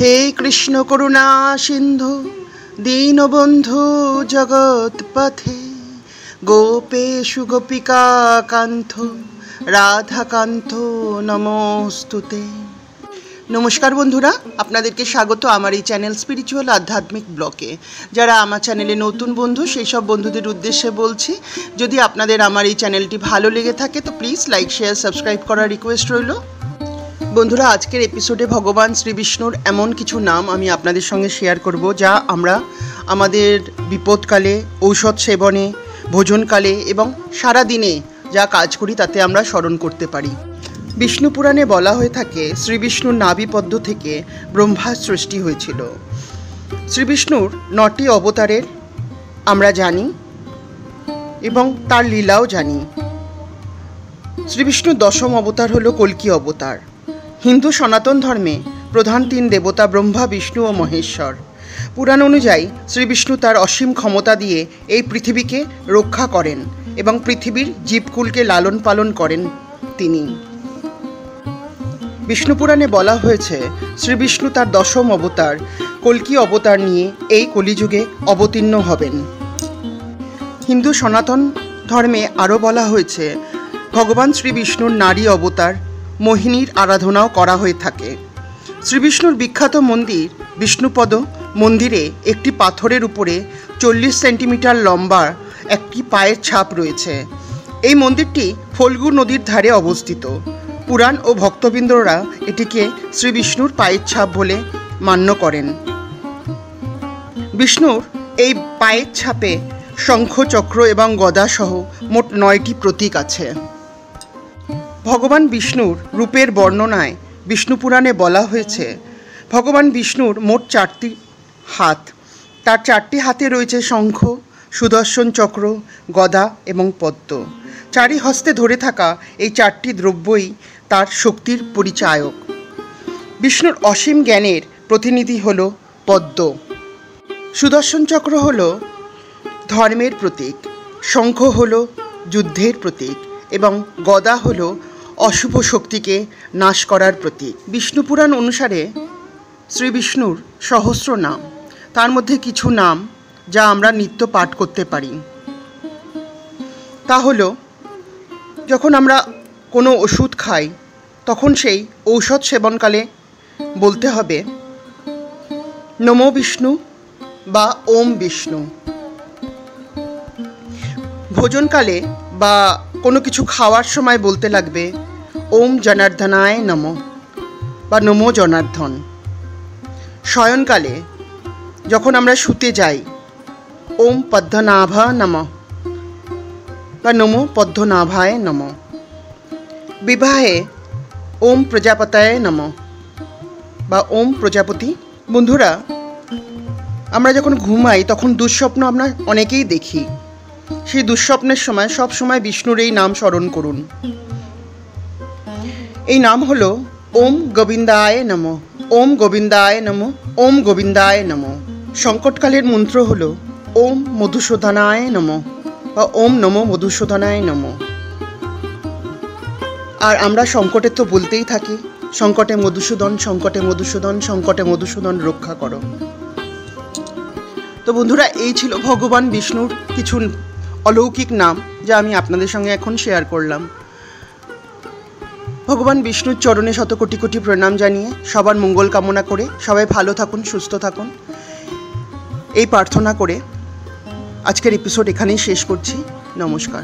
हे कृष्ण करुणा सिंधु दीनबंधु जगत्पथे गोपेशु गोपिका कांथ राधाकांत नमोस्तुते। नमस्कार बंधुरा, आपनादेरके स्वागत आमार এই চ্যানেল স্পিরিচুয়াল आध्यात्मिक ब्लगे। যারা আমার চ্যানেলে নতুন বন্ধু সেই সব বন্ধুদের উদ্দেশ্যে বলছি, যদি আপনাদের আমার এই চ্যানেলটি ভালো লেগে থাকে তো প্লিজ লাইক শেয়ার সাবস্ক্রাইব করার রিকোয়েস্ট রইল। বন্ধুরা, আজকের এপিসোডে ভগবান শ্রী বিষ্ণুর এমন কিছু নাম আমি আপনাদের সঙ্গে শেয়ার করব যা আমরা আমাদের বিপদকালে, ঔষধ সেবনে, ভোজনকালে এবং সারা দিনে যা কাজ করি তাতে আমরা স্মরণ করতে পারি। বিষ্ণু পুরাণে বলা হয়ে থাকে শ্রী বিষ্ণুর নাভিপদ্ম থেকে ব্রহ্মার সৃষ্টি হয়েছিল। শ্রী বিষ্ণুর 9টি অবতারের আমরা জানি এবং তার লীলাও জানি। শ্রী বিষ্ণুর 10ম অবতার হলো কল্কি অবতার। হিন্দু সনাতন ধর্মে প্রধান 3 দেবতা ব্রহ্মা, বিষ্ণু ও মহেশ্বর। পুরাণ অনুযায়ী শ্রী বিষ্ণু তার অসীম ক্ষমতা দিয়ে এই পৃথিবীকে রক্ষা করেন এবং পৃথিবীর জীবকুলকে লালন পালন করেন তিনি। বিষ্ণু পুরাণে বলা হয়েছে শ্রী বিষ্ণু তার 10ম অবতার কল্কি অবতার নিয়ে এই কলিযুগে অবতীর্ণ হবেন। হিন্দু সনাতন ধর্মে আরও বলা হয়েছে ভগবান শ্রী বিষ্ণুর নারী অবতার মোহিনীর আরাধনাও করা হয়ে থাকে। শ্রী বিষ্ণুর বিখ্যাত মন্দির বিষ্ণুপদ মন্দিরে একটি পাথরের উপরে 40 সেন্টিমিটার লম্বা একটি পায়ের ছাপ রয়েছে। এই মন্দিরটি ফল্গু নদীর ধারে অবস্থিত। পুরাণ ও ভক্তবৃন্দরা এটিকে শ্রী বিষ্ণুর পায়ের ছাপ বলে মান্য করেন। বিষ্ণুর এই পায়ের ছাপে শঙ্খ, চক্র এবং গদা সহ মোট 9টি প্রতীক আছে। ভগবান বিষ্ণুর রূপের বর্ণনায় বিষ্ণু পুরাণে বলা হয়েছে ভগবান বিষ্ণুর মোট 4টি হাত। তার 4টি হাতে রয়েছে শঙ্খ, সুদর্শন চক্র, গদা এবং পদ্ম। 4 হস্তে ধরে থাকা এই 4টি দ্রব্যই তার শক্তির পরিচায়ক। বিষ্ণুর অসীম জ্ঞানের প্রতিনিধি হল পদ্ম। সুদর্শন চক্র হল ধর্মের প্রতীক, শঙ্খ হল যুদ্ধের প্রতীক এবং গদা হল অশুভ শক্তিকে নাশ করার প্রতীক। বিষ্ণু পুরাণ অনুসারে শ্রী বিষ্ণুর সহস্র নাম, তার মধ্যে কিছু নাম যা আমরা নিত্য পাঠ করতে পারি। তা হলো যখন আমরা কোনো ওষুধ খাই তখন সেই ঔষধ সেবনকালে বলতে হবে নমো বিষ্ণু বা ওম বিষ্ণু। ভোজনকালে বা কোনো কিছু খাওয়ার সময় বলতে লাগবে ওম জনার্দনায় নমঃ বা নমো জনার্দন। শয়নকালে যখন আমরা শুতে যাই ওম পদ্মনাভা নমঃ বা নমো পদ্মনাভায় নমঃ। বিবাহে ওম প্রজাপতায় নমঃ বা ওম প্রজাপতি। বন্ধুরা, আমরা যখন ঘুমাই তখন দুঃস্বপ্ন আমরা অনেকেই দেখি। সেই দুঃস্বপ্নের সময় সব সময় বিষ্ণুর এই নাম স্মরণ করুন। এই নাম হলো ওম গোবিন্দায় নমঃ, ওম গোবিন্দায় নমঃ, ওম গোবিন্দায় নমঃ। সংকটকালের মন্ত্র হলো ওম মধুসূদনায় নমঃ বা ওম নমো মধুসূদনায় নমঃ। আর আমরা সংকটে তো বলতেই থাকি সংকটে মধুসূদন, সংকটে মধুসূদন, সংকটে মধুসূদন রক্ষা করো। তো বন্ধুরা, এই ছিল ভগবান বিষ্ণুর কিছু অলৌকিক নাম যা আমি আপনাদের সঙ্গে এখন শেয়ার করলাম। ভগবান বিষ্ণুর চরণে শত কোটি কোটি প্রণাম জানিয়ে সবার মঙ্গল কামনা করে সবাই ভালো থাকুন, সুস্থ থাকুন এই প্রার্থনা করে আজকের এপিসোড এখানেই শেষ করছি। নমস্কার।